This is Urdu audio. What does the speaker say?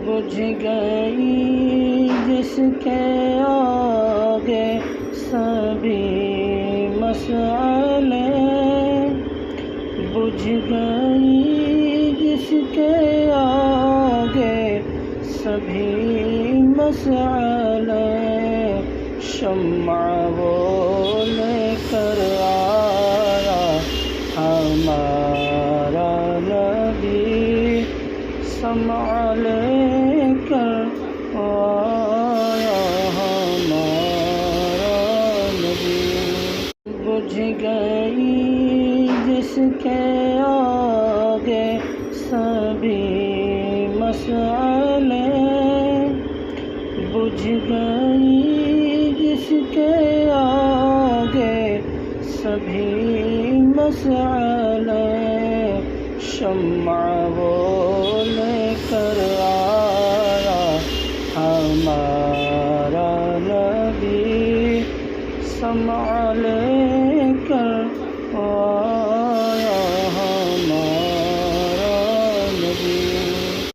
بجھ گئی جس کے آگے سبھی مسئلے، بجھ گئی جس کے آگے سبھی مسئلے، شمع وہ لے کر آیا ہمارا نبی، شمع لے کر آیا ہمارا نبی۔ بجھ گئی جس کے آگے سبھی مسئلے، بجھ گئی جس کے آگے سبھی مسئلے، شمع وہ لے کر آیا ہمارا نبی، شمع لے کر